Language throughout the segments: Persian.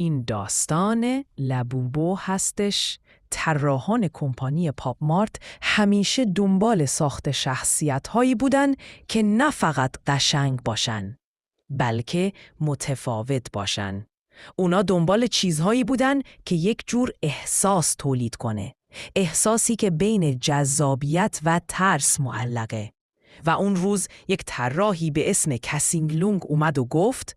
این داستان لبوبو هستش. طراحان کمپانی پاپ مارت همیشه دنبال ساخت شخصیت‌هایی بودن که نه فقط قشنگ باشن، بلکه متفاوت باشن. اونا دنبال چیزهایی بودن که یک جور احساس تولید کنه. احساسی که بین جذابیت و ترس معلقه. و اون روز یک طراحی به اسم کسینگ لونگ اومد و گفت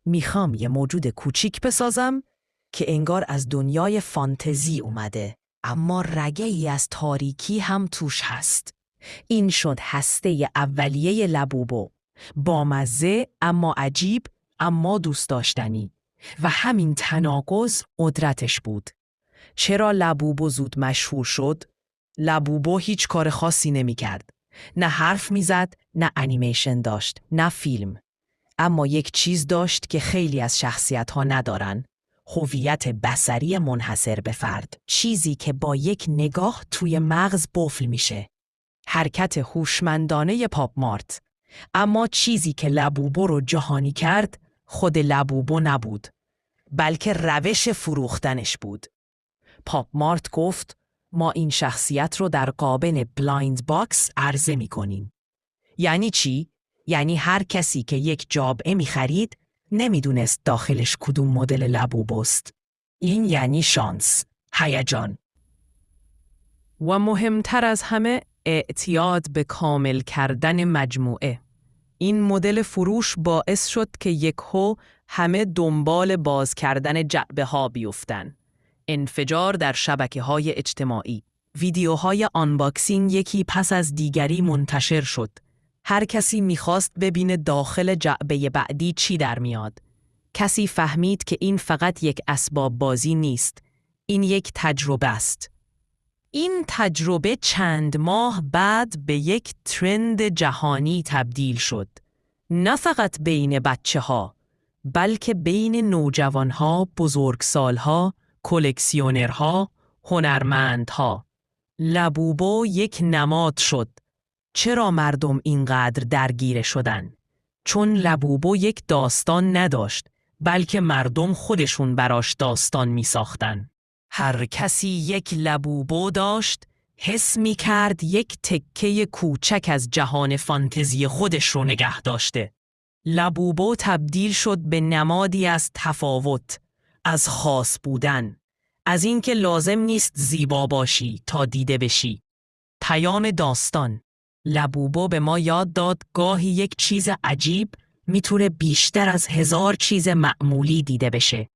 میخوام یه موجود کوچیک بسازم که انگار از دنیای فانتزی اومده، اما رگه‌ای از تاریکی هم توش هست. این شد هسته اولیه لبوبو. بامزه اما عجیب، اما دوست داشتنی. و همین تناقض قدرتش بود. چرا لبوبو زود مشهور شد؟ لبوبو هیچ کار خاصی نمی کرد. نه حرف می زد، نه انیمیشن داشت، نه فیلم. اما یک چیز داشت که خیلی از شخصیت‌ها ندارن. هویت بصری منحصر به فرد. چیزی که با یک نگاه توی مغز قفل میشه. حرکت هوشمندانه پاپ مارت. اما چیزی که لبوبو رو جهانی کرد خود لبوبو نبود، بلکه روش فروختنش بود. پاپ مارت گفت ما این شخصیت رو در قابن بلایند باکس عرضه می کنیم. یعنی چی؟ یعنی هر کسی که یک جابعه می خرید نمیدونست داخلش کدوم مدل لبوبوست. این یعنی شانس، هیجان. و مهمتر از همه اعتیاد به کامل کردن مجموعه. این مدل فروش باعث شد که یکهو همه دنبال باز کردن جعبه ها بیفتن. انفجار در شبکه‌های اجتماعی. ویدیوهای آنباکسینگ یکی پس از دیگری منتشر شد. هر کسی میخواست ببینه داخل جعبه بعدی چی در میاد. کسی فهمید که این فقط یک اسباب بازی نیست. این یک تجربه است. این تجربه چند ماه بعد به یک ترند جهانی تبدیل شد. نه فقط بین بچه‌ها، بلکه بین نوجوانها، بزرگسالها، کلکسیونرها، هنرمندها. لبوبو یک نماد شد. چرا مردم اینقدر درگیر شدن؟ چون لبوبو یک داستان نداشت، بلکه مردم خودشون براش داستان می ساختن. هر کسی یک لبوبو داشت، حس می کرد یک تکه کوچک از جهان فانتزی خودش رو نگه داشته. لبوبو تبدیل شد به نمادی از تفاوت، از خاص بودن، از اینکه لازم نیست زیبا باشی تا دیده بشی. پیام داستان. لبوبو به ما یاد داد گاهی یک چیز عجیب میتونه بیشتر از 1000 چیز معمولی دیده بشه.